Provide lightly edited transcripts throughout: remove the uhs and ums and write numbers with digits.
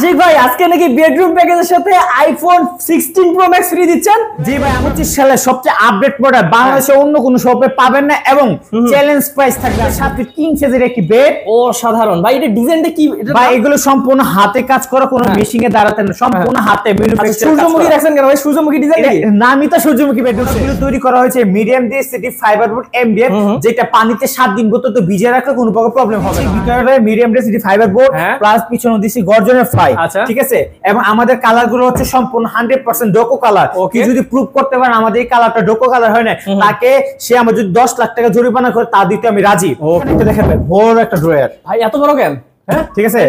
আশিক ভাই আজকে নাকি বেডরুম প্যাকেজের সাথে আইফোন 16 প্রো ম্যাক্স ফ্রি দিচ্ছেন। জি ভাই, 25 সালের সবচেয়ে আপডেট প্রোডাক্ট বাংলাদেশে অন্য কোনো শপে পাবেন না এবং চ্যালেঞ্জ প্রাইস থাকবে। সাথে কিং সাইজের একটি বেড। ও সাধারণ ভাই, এটা ডিজাইনটা কি? ভাই এগুলো সম্পূর্ণ হাতে কাজ করা, কোনো মেশিনে দাঁড়াতে না, সম্পূর্ণ হাতে ম্যানুফ্যাকচার। সূর্যমুখী রাখছেন কেন ভাই? সূর্যমুখী ডিজাইন নাকি? নামই তো সূর্যমুখী বেডরুম। এগুলো তৈরি করা হয়েছে medium density fibre board MDF, যেটা পানিতে 7 দিন পর্যন্ত ভিজিয়ে রাখলে কোনো প্রকার প্রবলেম হবে না। ভিতরে medium density fibre board plus পিছনে দিছি গর্জনের ফ্লাই, ঠিক আছে। এবং আমাদের কালার গুলো হচ্ছে সম্পূর্ণ 100% ডোকো কালার। কি যদি প্রুফ করতে পারেন আমাদের এই কালারটা ডোকো কালার হয় না, তাকে সে আমার যদি 10 লাখ টাকা জরিমানা করে তা দিতে আমি রাজি। ওকে দেখেন ভাই, বড় একটা ড্রয়ার। ভাই এত বড় কেন? হ্যাঁ ঠিক আছে,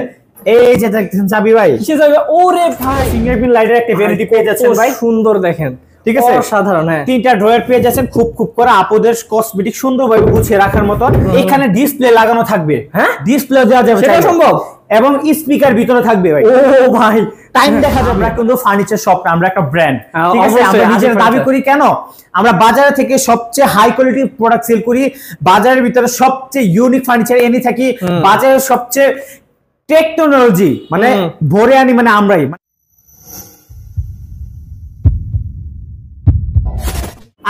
এই যে দেখেন চাবি ভাই, কিসে যাবে? ওরে ভাই, ফিঙ্গারপ্রিন্ট লাইটের একটা ভ্যানিটি পেয়ে যাচ্ছেন ভাই, সুন্দর দেখেন, ঠিক আছে। সাধারণ তিনটা ড্রয়ার পেয়ে যাচ্ছেন, খুব খুব করে আপুদের কসমেটিক সুন্দরভাবে গুছিয়ে রাখার মতো। এখানে ডিসপ্লে লাগানো থাকবে, হ্যাঁ ডিসপ্লে দেওয়া যাবে, সেটা সম্ভব। এবং স্পিকার ভিতরে থাকবে ভাই। ও ভাই টাইম দেখা যাবে। আমরা কিন্তু ফার্নিচার শপ না, আমরা একটা ব্র্যান্ড, ঠিক আছে। আমরা নিজের দাবি করি কেন, আমরা বাজার থেকে সবচেয়ে হাই কোয়ালিটির প্রোডাক্ট সেল করি, বাজারের ভিতরে সবচেয়ে ইউনিক ফার্নিচার এনে থাকি, বাজারের সবচেয়ে টেকনোলজি মানে ভরে আনি মানে আমরাই।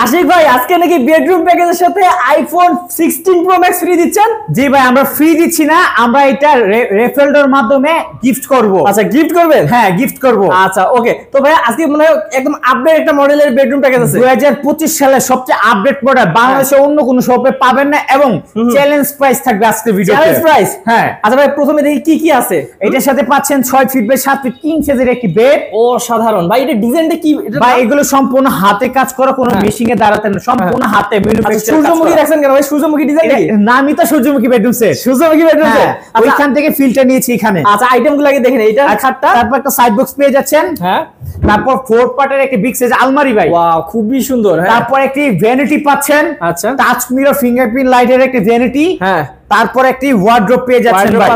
আশিক ভাই আজকে নাকি বেডরুম প্যাকেজের সাথে আইফোন 16 প্রো ম্যাক্স ফ্রি দিচ্ছেন। জি ভাই, আমরা ফ্রি দিচ্ছি না, আমরা এটা রেফারেলের মাধ্যমে গিফট করব। আচ্ছা গিফট করবেন? হ্যাঁ গিফট করব। আচ্ছা ওকে, তো ভাই আজকে মনে হয় একদম আপডেট একটা মডেলের বেডরুম প্যাকেজ আছে। 2025 সালের সবচেয়ে আপডেট প্রোডাক্ট বাংলাদেশে অন্য কোনো শপে পাবেন না এবং চ্যালেঞ্জ প্রাইস থাকবে আজকে ভিডিওতে। Challenge price? হ্যাঁ। আচ্ছা ভাই প্রথমে দেখি কি কি আছে। এটার সাথে পাচ্ছেন 6 ফিট বাই 7 ফিট কিং সাইজের একটি বেড। ও সাধারণ ভাই, এটা ডিজাইনটা কি? ভাই এগুলো সম্পূর্ণ হাতে কাজ করা, কোনো মেশিনে দাঁড়াতে না, সম্পূর্ণ হাতে ম্যানুফ্যাকচার। সূর্যমুখী রাখছেন কেন ভাই? সূর্যমুখী ডিজাইন নাকি? নামই তো সূর্যমুখী বেডরুম সেট। সূর্যমুখী বেডরুম সেট, ওইখান থেকে ফিল্টার নিয়েছি এখানে। আচ্ছা আইটেমগুলো আগে দেখেন, এইটা খাটটা, তারপর একটা সাইড বক্স পেয়ে যাচ্ছেন, হ্যাঁ। তারপর 4 পার্টের একটা বিগ সাইজ আলমারি ভাই, ওয়াও খুবই সুন্দর। হ্যাঁ। তারপর একটি ভ্যানিটি পাচ্ছেন, আচ্ছা টাচ মিরর ফিঙ্গারপ্রিন্ট লাইটের একটা ভ্যানিটি, হ্যাঁ। তারপর একটি ওয়ার্ড্রোব পেয়ে যাচ্ছেন ভাই।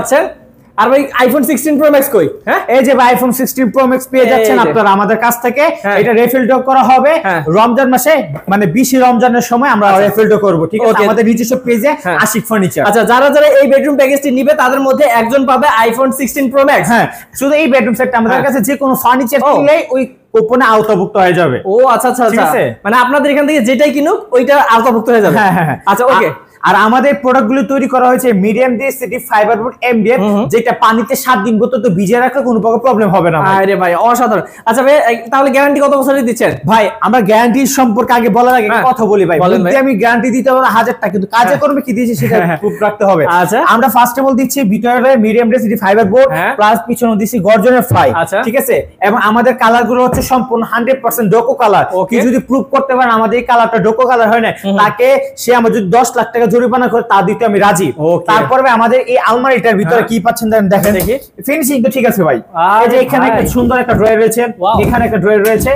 আর ভাই আইফোন 16 প্রো ম্যাক্স কই? হ্যাঁ এই যে ভাই আইফোন 16 প্রো ম্যাক্স পেয়ে যাচ্ছেন আপনারা আমাদের কাছ থেকে। এটা রেফিল ডক করা হবে রমজান মাসে, মানে 20 রমজানের সময় আমরা রেফিল ডক করব, ঠিক আছে। আমাদের নিজস্ব পেজে আশিক ফার্নিচার। আচ্ছা যারা যারা এই বেডরুম প্যাকেজটি নিবে তাদের মধ্যে একজন পাবে আইফোন 16 প্রো ম্যাক্স। হ্যাঁ শুধু এই বেডরুম সেটটা আমাদের কাছে যে কোনো ফার্নিচার কিনলেই ওই কুপনে আওতাভুক্ত হয়ে যাবে। ও আচ্ছা আচ্ছা আচ্ছা, মানে আপনাদের এখান থেকে যেটাই কিনুক ওইটা আওতাভুক্ত হয়ে যাবে। হ্যাঁ হ্যাঁ আচ্ছা ওকে। আর আমাদের প্রোডাক্টগুলো তৈরি করা হয়েছে medium density fibre board MDF, যেটা পানিতে 7 দিন পর্যন্ত ভিজিয়ে রাখলে কোনো প্রকার প্রবলেম হবে না। আরে ভাই অসাধারণ। আচ্ছা ভাই তাহলে গ্যারান্টি কত বছরের দিচ্ছেন? ভাই আমরা গ্যারান্টি সম্পর্কে আগে বলার আগে কথা বলি ভাই, বলতে আমি গ্যারান্টি দিতে পারবো 1000 টাকা, কিন্তু কাজে করবে কি দিয়েছি সেটা প্রুফ রাখতে হবে। আচ্ছা আমরা ফার্স্ট অফ অল দিচ্ছি ভিতরে medium density fibre board plus পিছনে দিচ্ছি গর্জনের ফ্লাই, ঠিক আছে। এবং আমাদের কালার গুলো হচ্ছে সম্পূর্ণ 100% ডোকো কালার। কি যদি প্রুফ করতে পারেন আমাদের এই কালারটা ডোকো কালার হয় না, তাকে সে আমার যদি 10 লাখ টাকা জরিমানা করে তা দিতে আমি রাজি। তারপরে আমাদের এই আলমারিটার ভিতরে কি পাচ্ছেন দেখেন, দেখি ফিনিশিং তো ঠিক আছে ভাই। এই যে এখানে একটা সুন্দর একটা ড্রয়ার রয়েছে, এখানে একটা ড্রয়ার রয়েছে,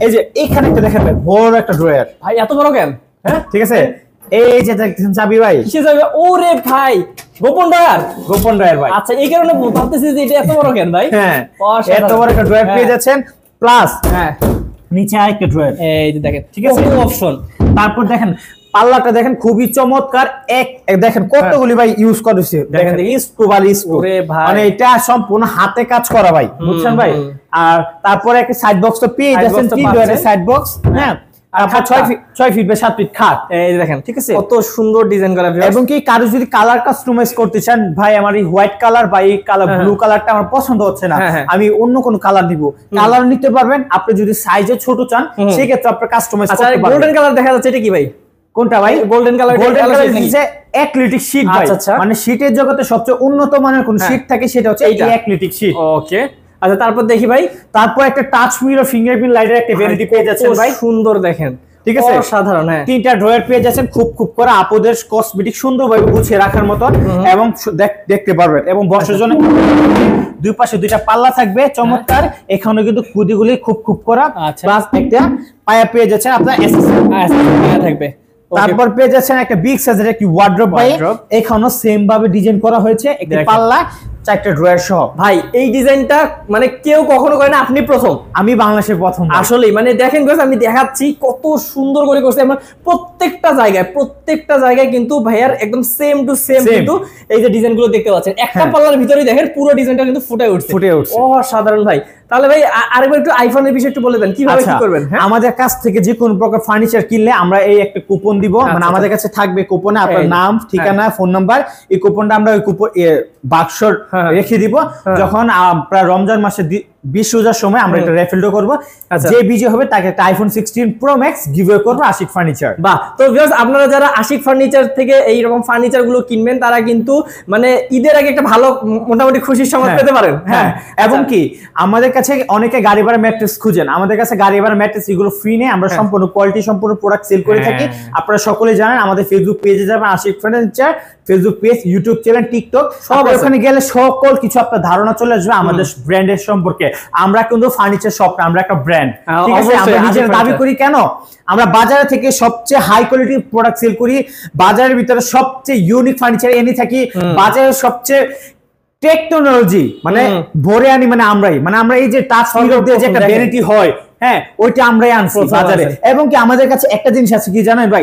এই যে এখানে একটা দেখেন ভাই বড় একটা ড্রয়ার। ভাই এত বড় কেন? হ্যাঁ ঠিক আছে, এই যে দেখেন চাবি ভাই, কিসে যাবে? ওরে ভাই গোপন ড্রয়ার। গোপন ড্রয়ার ভাই। আচ্ছা এই কারণে ভাবতেছি যে এটা এত বড় কেন ভাই। হ্যাঁ এত বড় একটা ড্রয়ার পেয়ে যাচ্ছেন, প্লাস নিচে আরেকটা ড্রয়ার, এই যে দেখেন, ঠিক আছে অপশন। তারপর দেখেন পাল্লাটা দেখেন খুবই চমৎকার, এক দেখেন কতগুলি ভাই ইউজ করেছে, দেখেন মানে এটা সম্পূর্ণ হাতে কাজ করা ভাই, বুঝছেন ভাই। আর তারপরে একটা সাইড বক্স তো পেয়ে যাচ্ছেন, 3 ডয়ারের সাইড বক্স, হ্যাঁ। আর 6 ফিট বাই 7 ফিট খাট, এই দেখেন, ঠিক আছে কত সুন্দর ডিজাইন করা। এবং কি কারো যদি কালার কাস্টমাইজ করতে চান, ভাই আমার এই হোয়াইট কালার বা এই কালার ব্লু কালারটা আমার পছন্দ হচ্ছে না, আমি অন্য কোন কালার দিব, কালার নিতে পারবেন। আপনি যদি সাইজে ছোট চান সেই ক্ষেত্রে আপনি কাস্টমাইজ করতে পারবেন। গোল্ডেন কালার দেখা যাচ্ছে, এটা কি ভাই? কোনটা ভাই? Golden colour. গোল্ডেন কালার হচ্ছে অ্যাক্রিলিক শীট ভাই, মানে শীটের জগতে সবচেয়ে উন্নত মানের কোন শীট থাকে সেটা হচ্ছে এই অ্যাক্রিলিক শীট। ওকে আচ্ছা তারপর দেখি ভাই, তারপর একটা টাচ মিরর ফিঙ্গারপ্রিন্ট লাইটের একটা ভ্যানিটি পেয়ে যাচ্ছেন ভাই, সুন্দর দেখেন, ঠিক আছে সাধারণ। হ্যাঁ তিনটা ড্রয়ার পেয়ে যাচ্ছেন, খুব খুব করে আপুদের কসমেটিক সুন্দরভাবে গুছিয়ে রাখার মতো, এবং দেখতে পারবেন। এবং বসার জন্য দুই পাশে দুইটা পাল্লা থাকবে চমৎকার, এখানে কিন্তু কুদিগুলি খুব খুব করা, প্লাস একটা পায়া পেয়ে যাচ্ছেন আপনার এসএসএস থাকবে। তারপর পেয়ে যাচ্ছেন একটা বিগ সাইজের একটি ওয়ার্ড্রোব ভাই, এখানেও সেম ভাবে ডিজাইন করা হয়েছে, একটি পাল্লা 4টা ড্রয়ার সহ। ভাই এই ডিজাইনটা মানে কেউ কখনো করে না, আপনি প্রথম। আমি বাংলাদেশের প্রথম। আসলেই মানে দেখেন গাইস, আমি দেখাচ্ছি কত সুন্দর করে করছে। আমার প্রত্যেকটা জায়গায় কিন্তু ভাইয়ার একদম সেম টু সেম কিন্তু এই যে ডিজাইনগুলো দেখতে পাচ্ছেন, একটা পাল্লার ভিতরেই দেখেন পুরো ডিজাইনটা কিন্তু ফুটে উঠছে। অসাধারণ ভাই। তাহলে ভাই আরেকবার একটু আইফোনের বিষয়ে একটু বলে দেন কিভাবে কি করবেন। আমাদের কাছ থেকে যে কোনো প্রকার ফার্নিচার কিনলে আমরা এই একটা কুপন দিব, মানে আমাদের কাছে থাকবে কুপনে আপনার নাম, ঠিকানা, ফোন নাম্বার। এই কুপনটা আমরা ওই কুপন বাক্স রেখে দিব। যখন প্রায় রমজান মাসে 20 রোজার সময় আমরা একটা রেফিলডো করব, যে বিজয় হবে তাকে একটা আইফোন 16 প্রো ম্যাক্স গিভওয়ে করব আশিক ফার্নিচার। বাহ। তো ভিউয়ার্স, আপনারা যারা আশিক ফার্নিচার থেকে এই রকম ফার্নিচার গুলো কিনবেন তারা কিন্তু মানে ঈদের আগে একটা ভালো মোটামুটি খুশির সংবাদ পেতে পারেন। হ্যাঁ, এবং কি আমাদের কাছে অনেকে গাড়ি ভাড়া ম্যাট্রেস খুঁজেন, আমাদের কাছে গাড়ি ভাড়া ম্যাট্রেস এগুলো ফ্রি নেই, আমরা সম্পূর্ণ কোয়ালিটি সম্পূর্ণ প্রোডাক্ট সেল করে থাকি। আপনারা সকলেই জানেন, আমাদের ফেসবুক পেজে যাবেন Ashik furniture, Facebook page, YouTube channel, TikTok, সব ওখানে গেলে সকল কিছু আপনার ধারণা চলে আসবে আমাদের ব্র্যান্ডের সম্পর্কে। আমরা কিন্তু ফার্নিচার শপ না, আমরা একটা ব্র্যান্ড, ঠিক আছে? আমরা নিজের দাবি করি কেন, আমরা বাজারে থেকে সবচেয়ে হাই কোয়ালিটির প্রোডাক্ট সেল করি, বাজারের ভিতরে সবচেয়ে ইউনিক ফার্নিচার এনে থাকি, বাজারের সবচেয়ে টেকনোলজি মানে ভরে আনি, মানে আমরা এই যে টাচ মিরর দিয়ে যে একটা ভ্যানিটি হয়, হ্যাঁ, ওইটা আমরাই আনছি বাজারে। এবং কি আমাদের কাছে একটা জিনিস আছে কি জানেন ভাই,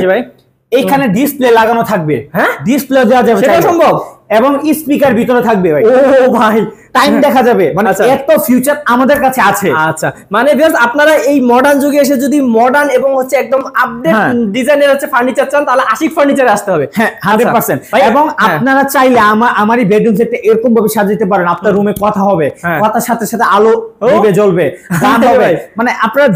এইখানে ডিসপ্লে লাগানো থাকবে। হ্যাঁ, ডিসপ্লে দেওয়া যাবে, সেটা সম্ভব। এবং স্পিকার ভিতরে থাকবে ভাই। ও ভাই, টাইম দেখা যাবে, মানে এত ফিউচার আমাদের কাছে আছে। আচ্ছা, মানে ভিউয়ার্স, আপনারা এই মডার্ন যুগে এসে যদি মডার্ন এবং হচ্ছে একদম আপডেট ডিজাইনের হচ্ছে ফার্নিচার চান, তাহলে আশিক ফার্নিচারে আসতে হবে। হ্যাঁ, 100%। এবং আপনারা চাইলে আমারই বেডরুম সেটটা এরকম ভাবে সাজাতে পারেন, আপনার রুমে কথা হবে, কথার সাথে সাথে আলো নিভে জ্বলবে, গান হবে, মানে আপনারা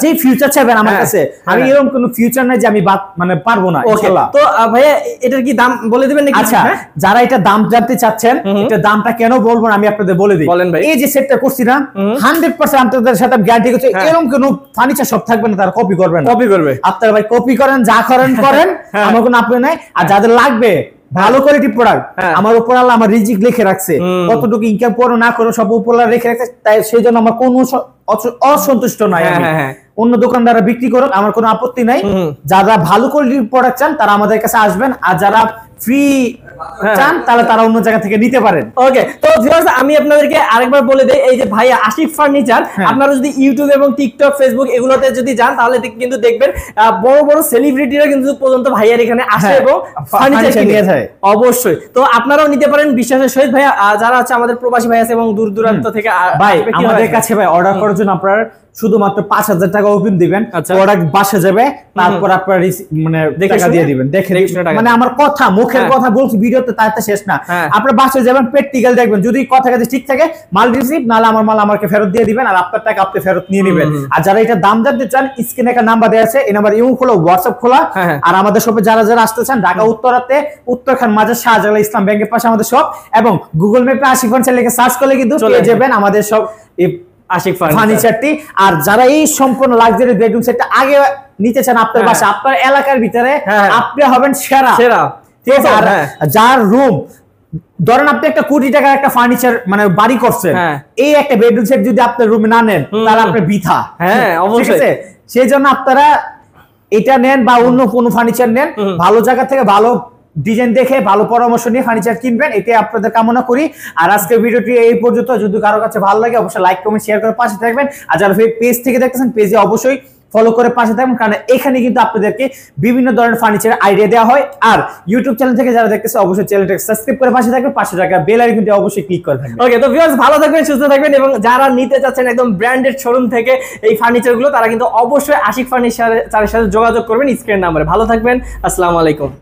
যে ফিউচার চাইবেন আমার কাছে, আমি এরকম কোনো ফিউচার নাই যে আমি মানে পারবো না ইনশাআল্লাহ। তো ভাইয়া এটার কি দাম বলে দিবেন নাকি? আচ্ছা, যারা এটা দাম জানতে চাচ্ছেন, এটা দামটা কেন বলবো না আমি আপনাদের বলে দিই। এই যে সেটটা করছি না, 100% আপনাদের সাথে গ্যারান্টি করছি, এরকম কোনো ফার্নিচার শপ থাকবে না তারা কপি করবে না। আপনারা ভাই কপি করেন, যা করেন আমার কোনো আপনি নাই। আর যাদের লাগবে ভালো কোয়ালিটি প্রোডাক্ট, আমার উপর আল্লাহ আমার রিজিক লিখে রাখছে, কতটুকু ইনকাম করো না করো সব উপর আল্লাহ লিখে রাখছে, তাই সেই জন্য আমার কোনো অসন্তুষ্ট নয়। অন্য দোকানদাররা বিক্রি করুক, আমার কোনো আপত্তি নাই। যারা ভালো কোয়ালিটির প্রোডাক্ট চান তারা আমাদের কাছে আসবেন, আর যারা ফ্রি চান তাহলে তারা অন্য জায়গা থেকে নিতে পারেন। ওকে, তো ভিউয়ার্স, আমি আপনাদেরকে আরেকবার বলে দেই, এই যে ভাইয়া আশিক ফার্নিচার, আপনারা যদি ইউটিউব এবং টিকটক, ফেসবুক এগুলোতে যদি যান তাহলে কিন্তু দেখবেন বড় বড় সেলিব্রিটিরা কিন্তু পর্যন্ত ভাইয়ার এখানে আসে এবং ফার্নিচার কিনে যায়। অবশ্যই, তো আপনারাও নিতে পারেন বিশ্বাসের সহিত। ভাইয়া যারা আছে আমাদের প্রবাসী ভাই আছে এবং দূর দূরান্ত থেকে ভাই আমাদের কাছে ভাই অর্ডার করার জন্য আপনারা শুধুমাত্র 5000 টাকা অগ্রিম দিবেন, প্রোডাক্ট বাসে যাবে, তারপর আপনারা মানে টাকা দিয়ে দিবেন। মানে আমার কথা মুখের কথা বলছি ভিডিওতে, তাতে শেষ না। আপনারা বাসে যাবেন, প্র্যাকটিক্যাল দেখবেন, যদি কথা কাজে ঠিক থাকে মাল রিসিভ, নালে আমার মাল আমাকে ফেরত দিয়ে দিবেন, আর আপনার টাকা আপনি ফেরত নিয়ে নেবেন। আর যারা এটা দাম জানতে চান, স্ক্রিনে একটা নাম্বার দেওয়া আছে, এই নাম্বার ইমো খোলা, হোয়াটসঅ্যাপ খোলা। আর আমাদের শপে যারা আসতে চান, ঢাকা উত্তরাতে উত্তরখান মাজার শাহজালাল ইসলাম ব্যাংকের পাশে আমাদের শপ, এবং গুগল ম্যাপে আশিক ফার্নিচার লিখে সার্চ করলে কিন্তু পেয়ে যাবেন আমাদের সব আশিক ফার্নিচারটি। আর যারা এই সম্পূর্ণ লাক্সারি বেডরুম সেটটা আগে নিতে চান আপনার বাসা, আপনার এলাকার ভিতরে, আপনি হবেন সেরা। ঠিক আছে? আর যার রুম ধরেন আপনি একটা কোটি টাকার একটা ফার্নিচার মানে বাড়ি করছেন, এই একটা বেডরুম সেট যদি আপনার রুমে না নেন তাহলে আপনার বৃথা। হ্যাঁ, অবশ্যই। সেই জন্য আপনারা এটা নেন বা অন্য কোনো ফার্নিচার নেন, ভালো জায়গা থেকে ভালো ডিজাইন দেখে ভালো পরামর্শ নিয়ে ফার্নিচার কিনবেন, এটাই আপনাদের কামনা করি। আর আজকের ভিডিওটি এই পর্যন্ত। যদি কারো কাছে ভালো লাগে অবশ্যই লাইক কমেন্ট শেয়ার করে পাশে থাকবেন। আর যারা পেজ থেকে দেখতেছেন, পেজে অবশ্যই ফলো করে পাশে থাকবেন, কারণ এখানে কিন্তু আপনাদেরকে বিভিন্ন ধরনের ফার্নিচারের আইডিয়া দেওয়া হয়। আর ইউটিউব চ্যানেল থেকে যারা দেখতেছে অবশ্যই চ্যানেলটাকে সাবস্ক্রাইব করে পাশে থাকবেন, পাশে থাকা বেল আইকনটি অবশ্যই ক্লিক করে থাকবেন। ওকে, তো ভিউয়ার্স ভালো থাকবেন, সুস্থ থাকবেন, এবং যারা নিতে চাচ্ছেন একদম ব্র্যান্ডেড শোরুম থেকে এই ফার্নিচারগুলো, তারা কিন্তু অবশ্যই আশিক ফার্নিচারের সাথে যোগাযোগ করবেন স্ক্রিন নাম্বারে। ভালো থাকবেন, আসসালামু আলাইকুম।